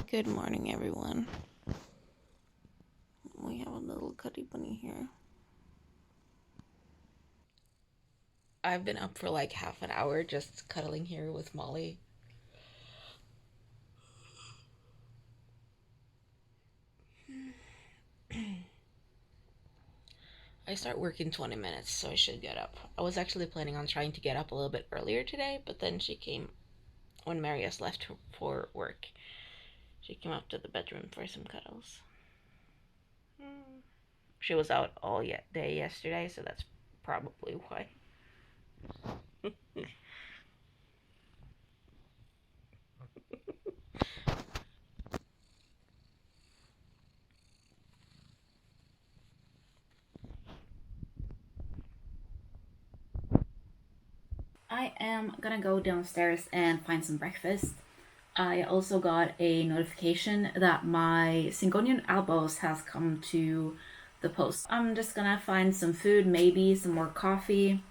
Good morning, everyone. We have a little cutie bunny here. I've been up for like half an hour just cuddling here with Molly. I start work in 20 minutes, so I should get up. I was actually planning on trying to get up a little bit earlier today, but then she came when Marius left for work. She came up to the bedroom for some cuddles. She was out all day yesterday, so that's probably why. I am gonna go downstairs and find some breakfast. I also got a notification that my Syngonium Albos has come to the post. I'm just gonna find some food, maybe some more coffee,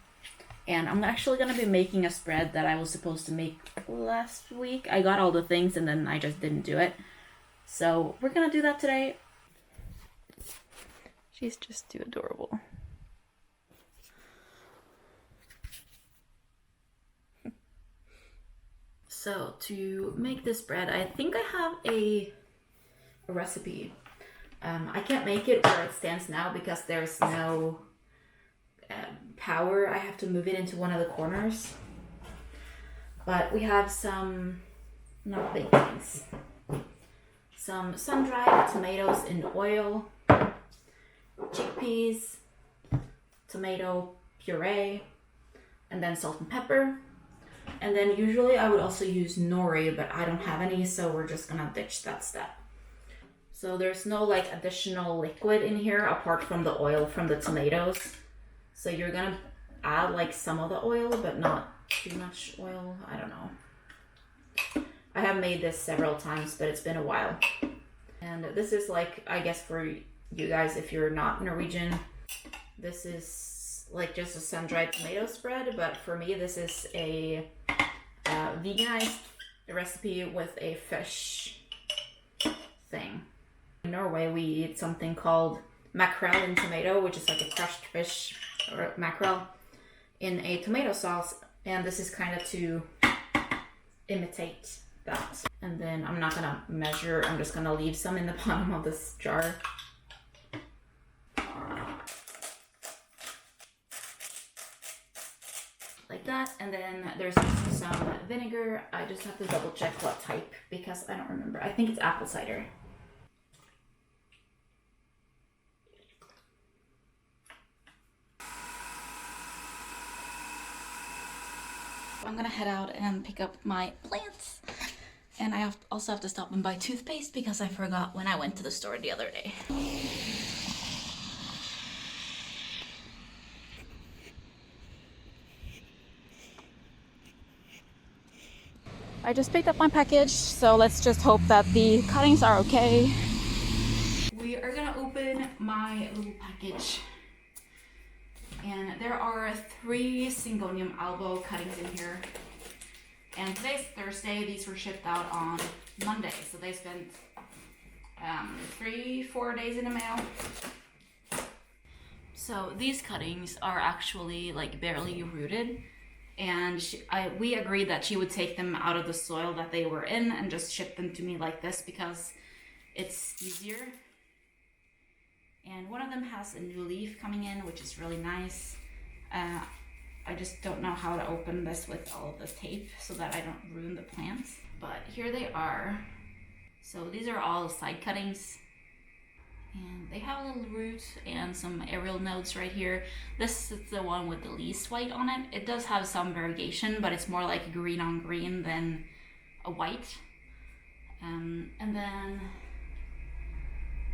and I'm actually gonna be making a spread that I was supposed to make last week. I got all the things and then I just didn't do it. So we're gonna do that today. She's just too adorable. So to make this bread, I think I have a recipe. I can't make it where it stands now because there's no power. I have to move it into one of the corners. But we have some, not big things, some sun-dried tomatoes in oil, chickpeas, tomato puree, and then salt and pepper. And then usually I would also use nori, but I don't have any, so we're just gonna ditch that step. So there's no like additional liquid in here apart from the oil from the tomatoes. So you're gonna add like some of the oil, but not too much oil. I don't know. I have made this several times, but it's been a while. And this is like, I guess for you guys, if you're not Norwegian, this is like just a sun-dried tomato spread, but for me this is a veganized recipe with a fish thing. In Norway we eat something called mackerel in tomato, which is like a crushed fish or mackerel in a tomato sauce, and this is kind of to imitate that. And then I'm not gonna measure, I'm just gonna leave some in the bottom of this jar. Like that, and then there's some vinegar. I just have to double check what type because I don't remember. I think it's apple cider. I'm gonna head out and pick up my plants, and I also have to stop and buy toothpaste because I forgot when I went to the store the other day. I just picked up my package, so let's just hope that the cuttings are okay. We are gonna open my little package. And there are 3 Syngonium Albo cuttings in here. And today's Thursday, these were shipped out on Monday, so they spent 3-4 days in the mail. So these cuttings are actually like barely rooted. And we agreed that she would take them out of the soil that they were in and just ship them to me like this because it's easier. And one of them has a new leaf coming in, which is really nice. I just don't know how to open this with all of the tape so that I don't ruin the plants. But here they are. So these are all side cuttings. And they have a little root and some aerial nodes right here. This is the one with the least white on it. It does have some variegation, but it's more like green on green than a white. And then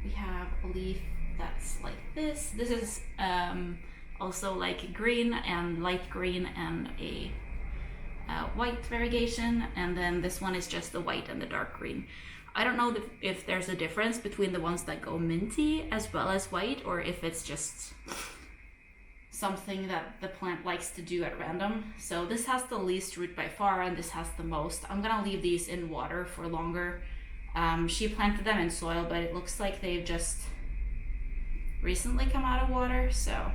we have a leaf that's like this. This is also like green and light green and a white variegation. And then this one is just the white and the dark green. I don't know if there's a difference between the ones that go minty as well as white, or if it's just something that the plant likes to do at random. So this has the least root by far, and this has the most. I'm gonna leave these in water for longer She planted them in soil, but it looks like they've just recently come out of water, so.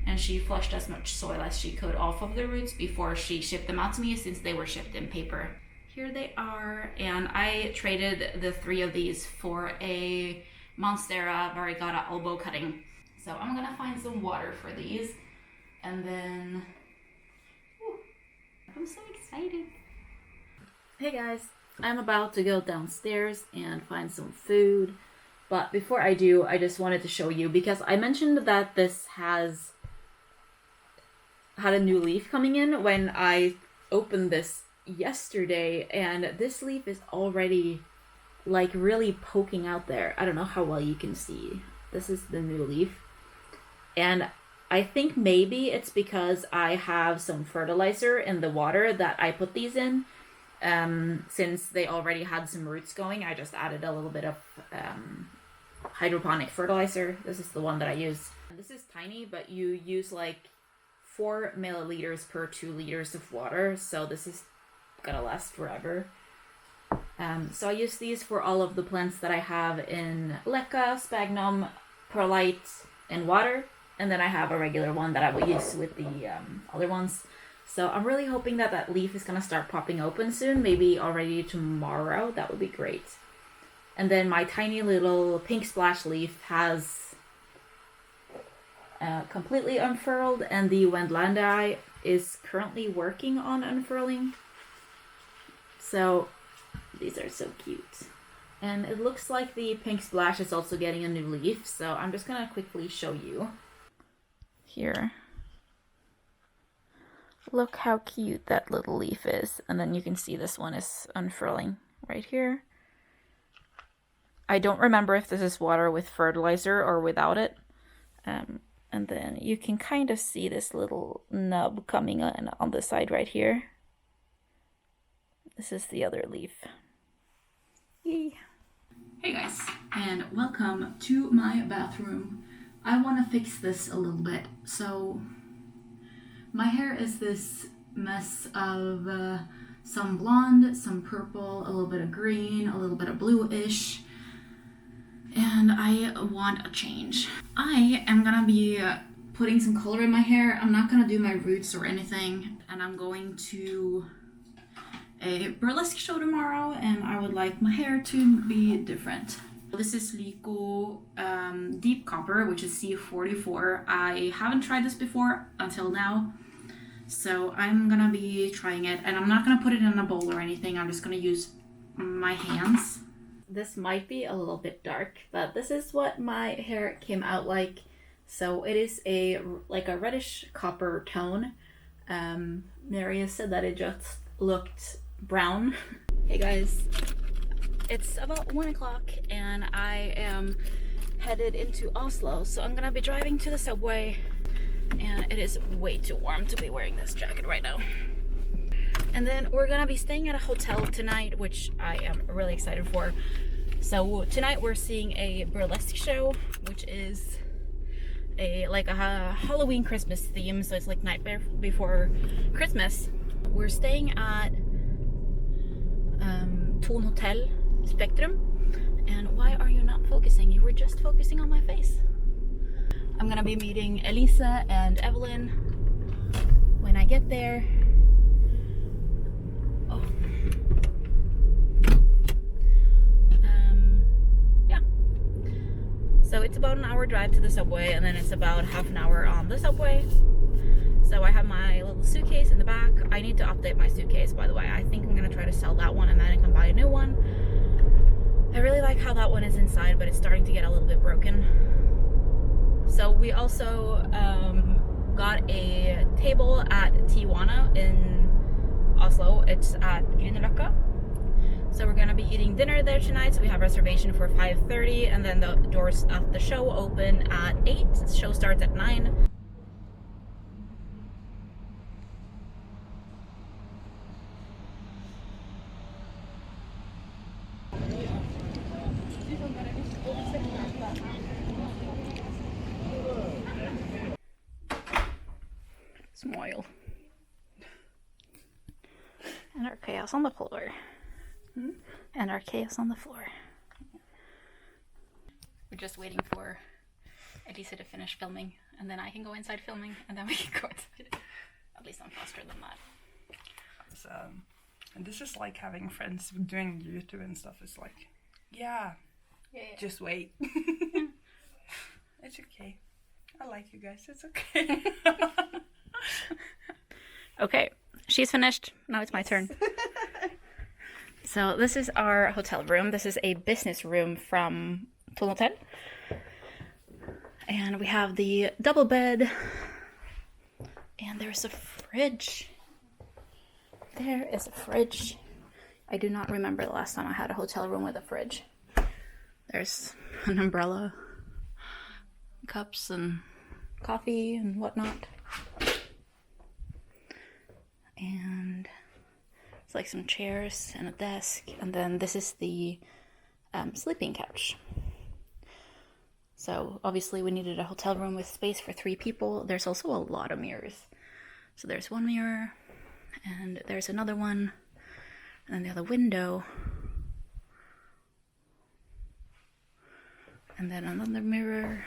And she flushed as much soil as she could off of the roots before she shipped them out to me, since they were shipped in paper. Here they are, and I traded the 3 of these for a Monstera variegata elbow cutting. So I'm gonna find some water for these, and then, ooh, I'm so excited. Hey guys, I'm about to go downstairs and find some food, but before I do, I just wanted to show you, because I mentioned that this has had a new leaf coming in when I opened this yesterday, and this leaf is already like really poking out there. I don't know how well you can see. This is the new leaf, and I think maybe it's because I have some fertilizer in the water that I put these in. Since they already had some roots going, I just added a little bit of hydroponic fertilizer. This is the one that I use. This is tiny, but you use like 4 milliliters per 2 liters of water, so this is gonna last forever. So I use these for all of the plants that I have in leca, sphagnum, perlite, and water, and then I have a regular one that I will use with the other ones. So I'm really hoping that that leaf is gonna start popping open soon, maybe already tomorrow. That would be great. And then my tiny little pink splash leaf has completely unfurled, and the Wendlandii is currently working on unfurling. So these are so cute. And it looks like the pink splash is also getting a new leaf, so I'm just gonna quickly show you. Here. Look how cute that little leaf is. And then you can see this one is unfurling right here. I don't remember if this is water with fertilizer or without it. And then you can kind of see this little nub coming on the side right here. This is the other leaf. Yay. Hey guys, and welcome to my bathroom. I want to fix this a little bit. So my hair is this mess of some blonde, some purple, a little bit of green, a little bit of bluish, and I want a change. I am gonna be putting some color in my hair. I'm not gonna do my roots or anything, and I'm going to a burlesque show tomorrow, and I would like my hair to be different. This is Lyko Deep Copper, which is C44. I haven't tried this before until now, so I'm gonna be trying it, and I'm not gonna put it in a bowl or anything. I'm just gonna use my hands. This might be a little bit dark, but this is what my hair came out like. So it is like a reddish copper tone. Maria said that it just looked brown. Hey guys, it's about 1 o'clock and I am headed into Oslo, so I'm gonna be driving to the subway, and it is way too warm to be wearing this jacket right now. And then we're gonna be staying at a hotel tonight, which I am really excited for. So tonight we're seeing a burlesque show, which is like a Halloween Christmas theme, so it's like night before Christmas. We're staying at Thon Hotel Spectrum. And why are you not focusing? You were just focusing on my face. I'm gonna be meeting Elise and Evelyn when I get there. Oh. Yeah. So it's about an hour drive to the subway, and then it's about half an hour on the subway. So I have my little suitcase in the back. I need to update my suitcase, by the way. I think I'm gonna try to sell that one and then I can buy a new one. I really like how that one is inside, but it's starting to get a little bit broken. So we also got a table at Tijuana in Oslo. It's at Grünerløkka. So we're gonna be eating dinner there tonight. So we have reservation for 5:30, and then the doors of the show open at 8. The show starts at 9. Smile. And our chaos on the floor. And our chaos on the floor. We're just waiting for Elise to finish filming, and then I can go inside filming, and then we can go inside. At least I'm faster than that. So, and this is like having friends doing YouTube and stuff. It's like, yeah. Just wait. It's okay. I like you guys. It's okay. Okay, she's finished. Now it's my turn. So this is our hotel room. This is a business room from Thon Hotel. And we have the double bed. And there's a fridge. There is a fridge. I do not remember the last time I had a hotel room with a fridge. There's an umbrella, cups and coffee and whatnot. And it's like some chairs and a desk. And then this is the sleeping couch. So obviously we needed a hotel room with space for 3 people. There's also a lot of mirrors. So there's one mirror, and there's another one, and then the other window. And then another mirror.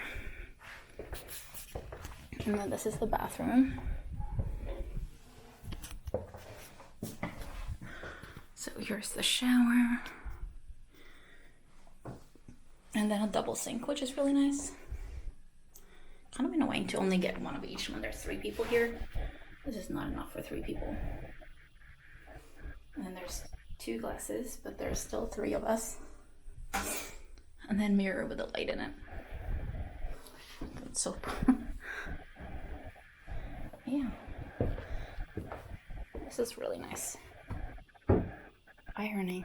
And then this is the bathroom. So here's the shower. And then a double sink, which is really nice. Kind of annoying to only get one of each when there's 3 people here. This is not enough for 3 people. And then there's 2 glasses, but there's still 3 of us. And then mirror with a light in it. Good soap. Yeah. This is really nice. Ironing.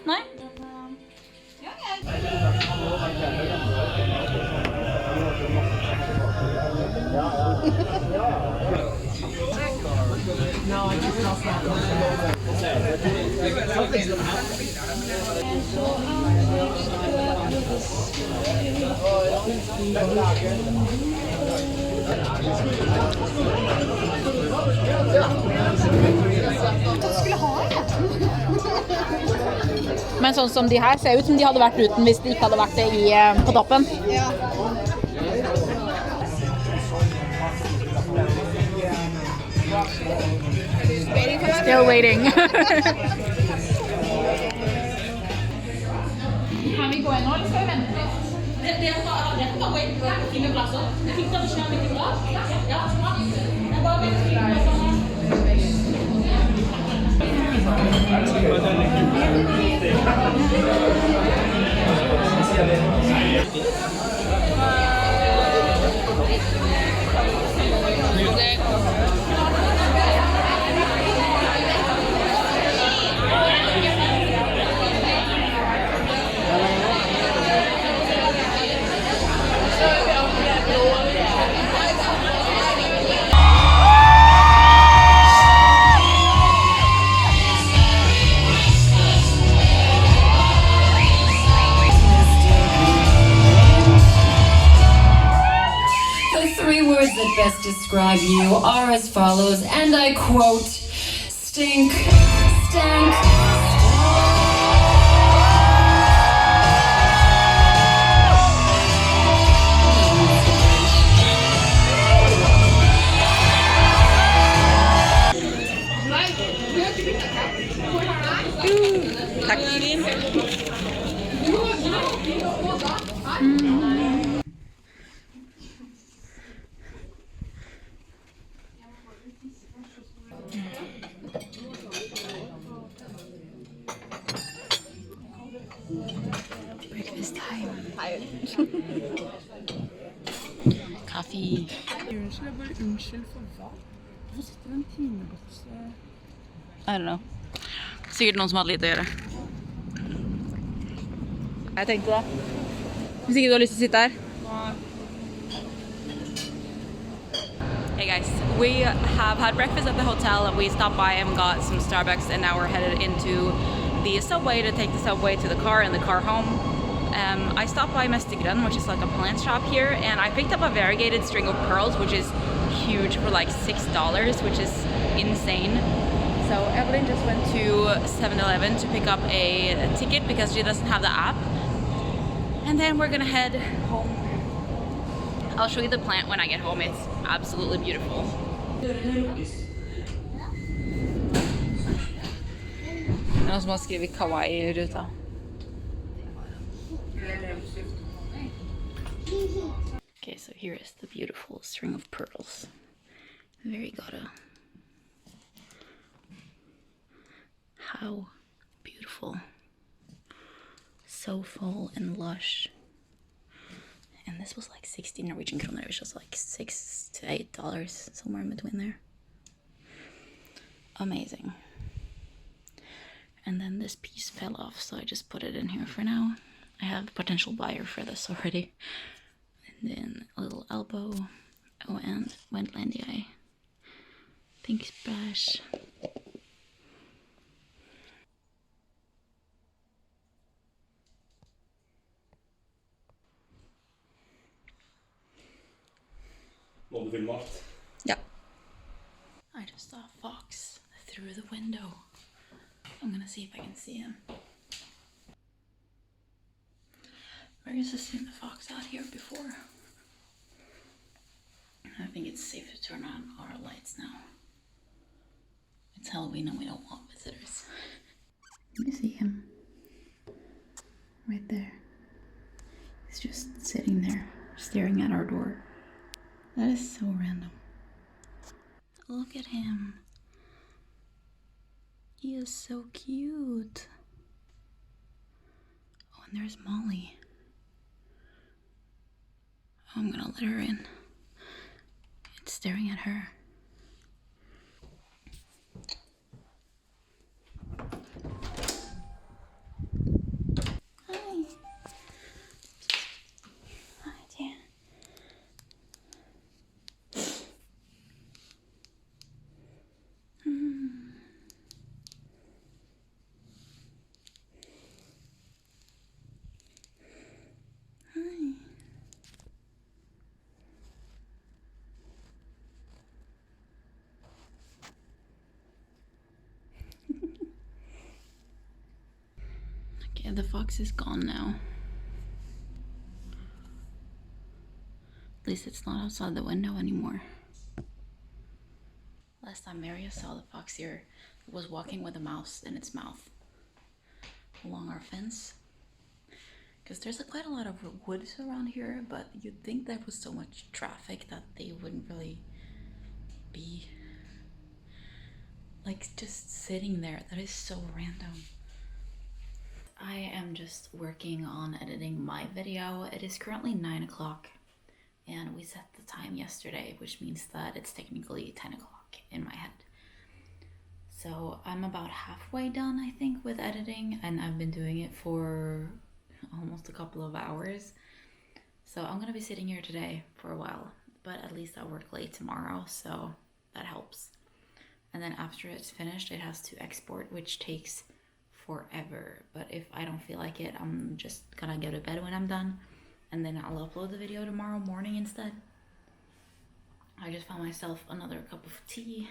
Nei? Men sånn som de her ser ut som de hadde vært uten hvis de ikke hadde vært det på toppen. Ja. Still waiting. Kan vi gå inn nå, eller skal vi vente litt? Det er bare gå inn på fine plasser. Det fikk dere skjer litt bra. Ja, bra. Det er bare veldig fine plasser. That best describe you are as follows, and I quote, stink, stank, Breakfast time. Coffee. Unnskyld for hva? Hvor sitter en tineboks? I don't know. Sikkert noen som hadde litt å gjøre. Jeg tenkte det. Hvis ikke du har lyst til å sitte her. Hey guys, we have had breakfast at the hotel and we stopped by and got some Starbucks, and now we're headed into the subway to take the subway to the car and the car home. I stopped by Syngonium, which is like a plant shop here, and I picked up a variegated string of pearls, which is huge, for like $6, which is insane. So Evelyn just went to 7-Eleven to pick up a ticket because she doesn't have the app. And then we're gonna head home. I'll show you the plant when I get home. It's absolutely beautiful. Noen som har skrivit kawaii i ruta. Okay, so here is the beautiful string of pearls. Variegated. How beautiful. So full and lush. And this was like 60 Norwegian kroner, which was like $6 to $8, somewhere in between there. Amazing. And then this piece fell off, so I just put it in here for now. I have a potential buyer for this already. And then a little elbow. Oh, and Planty. Pink splash. Yeah. I just saw a fox through the window. I'm gonna see if I can see him. Marius has seen the fox out here before. I think it's safe to turn on our lights now. It's Halloween and we don't want visitors. Let me see him. Right there. He's just sitting there, staring at our door. That is so random. Look at him. He is so cute. Oh, and there's Molly. Oh, I'm gonna let her in. It's staring at her. Hi. Hi, dear. Okay, the fox is gone now. At least it's not outside the window anymore. Last time Maria saw the fox here, it was walking with a mouse in its mouth along our fence. Because there's quite a lot of woods around here, but you'd think there was so much traffic that they wouldn't really be like just sitting there. That is so random. I am just working on editing my video. It is currently 9 o'clock and we set the time yesterday, which means that it's technically 10 o'clock in my head. So I'm about halfway done, I think, with editing, and I've been doing it for almost a couple of hours. So I'm gonna be sitting here today for a while, but at least I'll work late tomorrow, so that helps. And then after it's finished, it has to export, which takes forever. But if I don't feel like it, I'm just gonna go to bed when I'm done, and then I'll upload the video tomorrow morning instead. I just found myself another cup of tea,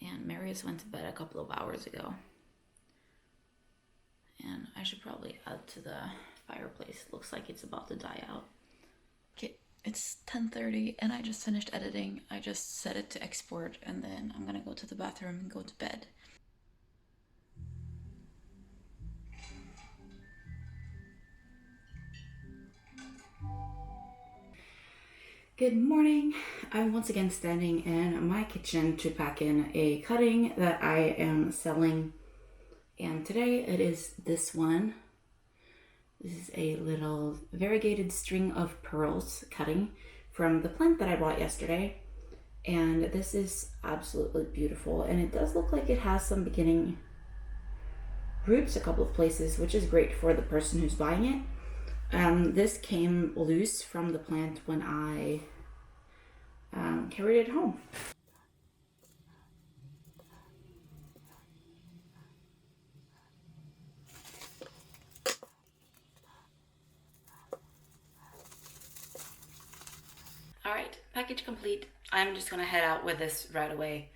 and Marius went to bed a couple of hours ago. And I should probably add to the fireplace. Looks like it's about to die out. Okay, it's 10:30 and I just finished editing. I just set it to export and then I'm gonna go to the bathroom and go to bed. Good morning. I'm once again standing in my kitchen to pack in a cutting that I am selling. And today it is this one. This is a little variegated string of pearls cutting from the plant that I bought yesterday. And this is absolutely beautiful. And it does look like it has some beginning roots a couple of places, which is great for the person who's buying it. This came loose from the plant when I carried it home. package complete. I'm just gonna head out with this right away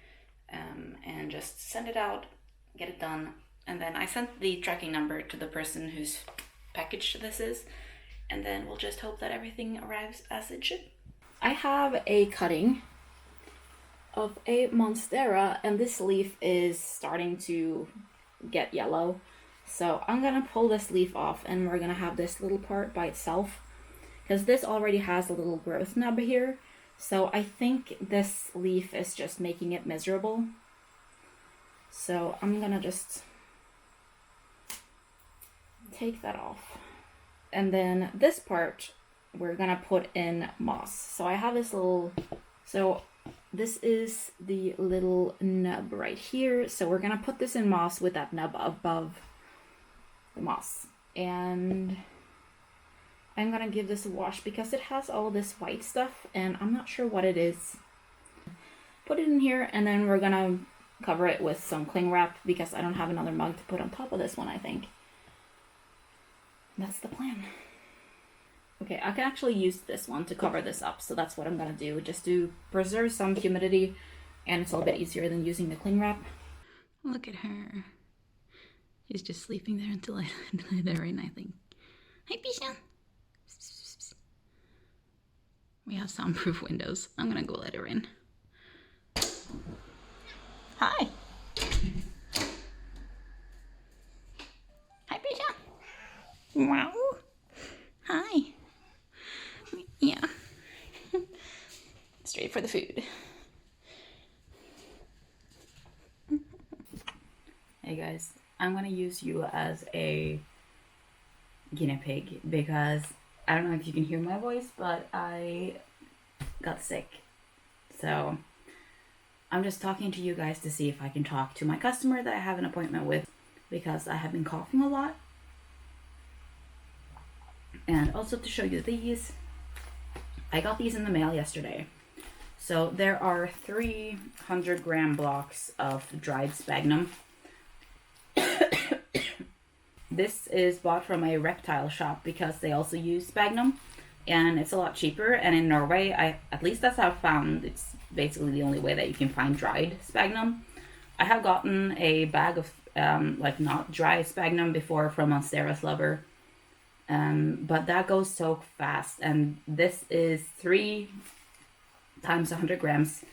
and just send it out, get it done. And then I sent the tracking number to the person whose package this is. And then we'll just hope that everything arrives as it should. I have a cutting of a Monstera, and this leaf is starting to get yellow. So I'm gonna pull this leaf off, and we're gonna have this little part by itself, because this already has a little growth nub here. So I think this leaf is just making it miserable. So I'm gonna just take that off. And then this part, we're gonna put in moss. So I have this little, this is the little nub right here. So we're gonna put this in moss with that nub above the moss. And I'm gonna give this a wash because it has all this white stuff and I'm not sure what it is. Put it in here, and then we're gonna cover it with some cling wrap because I don't have another mug to put on top of this one, I think. That's the plan. Okay, I can actually use this one to cover this up, so that's what I'm gonna do, just to preserve some humidity, and it's a little bit easier than using the cling wrap. Look at her. She's just sleeping there until I let her in, I think. Hi, Pisha. We have soundproof windows. I'm gonna go let her in. Hi. Hi, Pisha. Wow. Hi. Yeah. Straight for the food. Hey guys, I'm gonna use you as a guinea pig because I don't know if you can hear my voice, but I got sick. So I'm just talking to you guys to see if I can talk to my customer that I have an appointment with because I have been coughing a lot. And also to show you these. I got these in the mail yesterday. So there are 300-gram blocks of dried sphagnum. This is bought from a reptile shop because they also use sphagnum and it's a lot cheaper. And in Norway, at least that's how I've found, it's basically the only way that you can find dried sphagnum. I have gotten a bag of like not dry sphagnum before from Monstera's Lover. But that goes so fast, and this is 3 times 100 grams,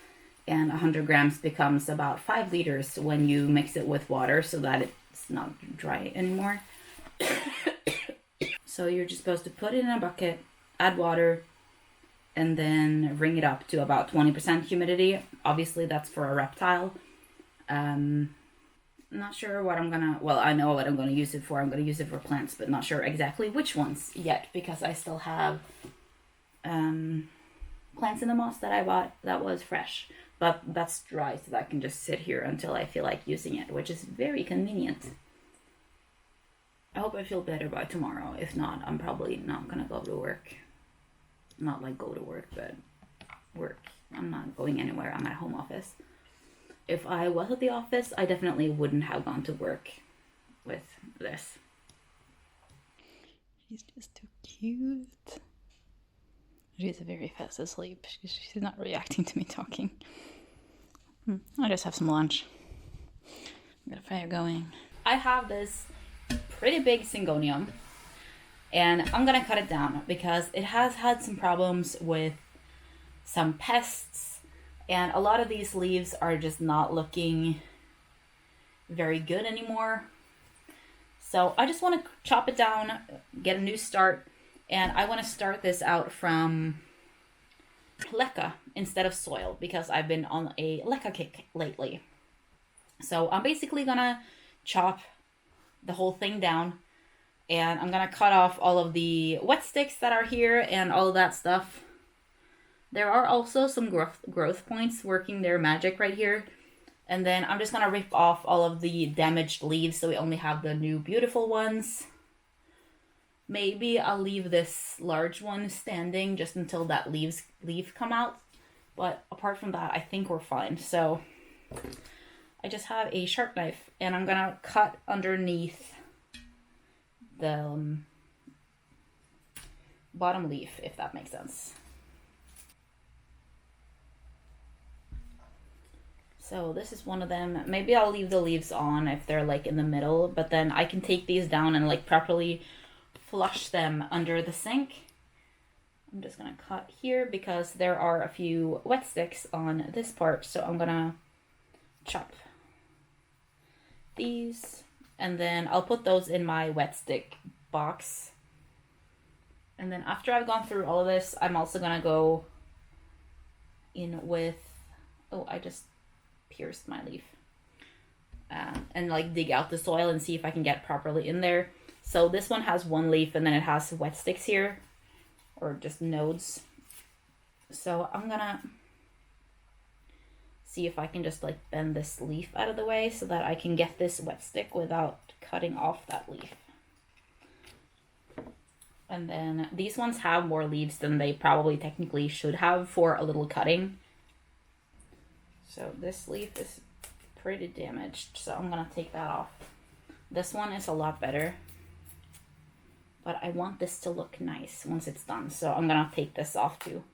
and 100 grams becomes about 5 liters when you mix it with water so that it's not dry anymore. So you're just supposed to put it in a bucket, add water, and then bring it up to about 20% humidity. Obviously that's for a reptile. Not sure what I'm gonna, well, I know what I'm gonna use it for. I'm gonna use it for plants, but not sure exactly which ones yet because I still have plants in the moss that I bought that was fresh. But that's dry, so that can just sit here until I feel like using it, which is very convenient. I hope I feel better by tomorrow. If not, I'm probably not gonna go to work. Not like go to work, but work. I'm not going anywhere. I'm at home office. If I was at the office, I definitely wouldn't have gone to work with this. She's just too cute. She's very fast asleep. She's not reacting to me talking. I'll just have some lunch. Got a fire going. I have this pretty big Syngonium, and I'm gonna cut it down because it has had some problems with some pests. And a lot of these leaves are just not looking very good anymore. So I just want to chop it down, get a new start. And I want to start this out from leca instead of soil because I've been on a leca kick lately. So I'm basically going to chop the whole thing down. And I'm going to cut off all of the wetsticks that are here and all of that stuff. There are also some growth points working their magic right here. And then I'm just going to rip off all of the damaged leaves so we only have the new beautiful ones. Maybe I'll leave this large one standing just until that leaf come out. But apart from that, I think we're fine. So I just have a sharp knife and I'm going to cut underneath the bottom leaf, if that makes sense. So this is one of them. Maybe I'll leave the leaves on if they're like in the middle, but then I can take these down and like properly flush them under the sink. I'm just gonna cut here because there are a few wet sticks on this part, so I'm gonna chop these, and then I'll put those in my wet stick box. And then after I've gone through all of this, I'm also gonna go in with, oh, I just pierced my leaf, and like dig out the soil and see if I can get properly in there. So this one has one leaf and then it has wet sticks here, or just nodes. So I'm gonna see if I can just like bend this leaf out of the way so that I can get this wet stick without cutting off that leaf. And then these ones have more leaves than they probably technically should have for a little cutting. So this leaf is pretty damaged, so I'm gonna take that off. This one is a lot better, but I want this to look nice once it's done, so I'm gonna take this off too.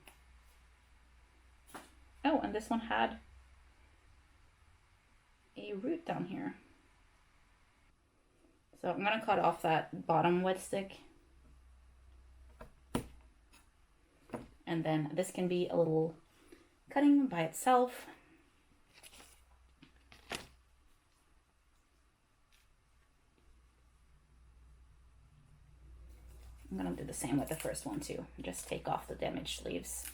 Oh, and this one had a root down here. So I'm gonna cut off that bottom wet stick. And then this can be a little cutting by itself. I'm gonna do the same with the first one too. Just take off the damaged leaves.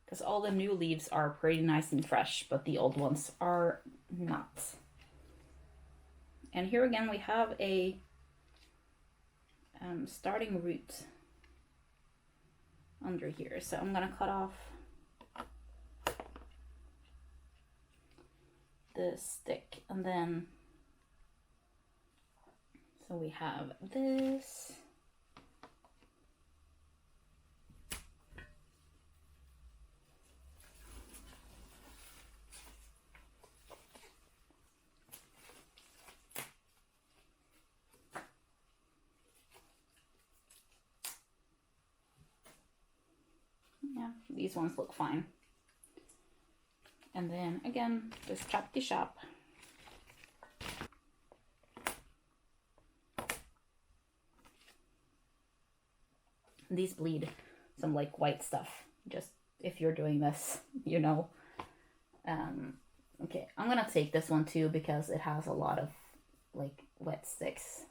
Because all the new leaves are pretty nice and fresh, but the old ones are not. And here again we have a starting root under here. So I'm gonna cut off the stick, and then so we have this. Yeah, these ones look fine. And then again, just choppy chop. These bleed some like white stuff. Just if you're doing this, you know. Okay, I'm gonna take this one too because it has a lot of like wet sticks.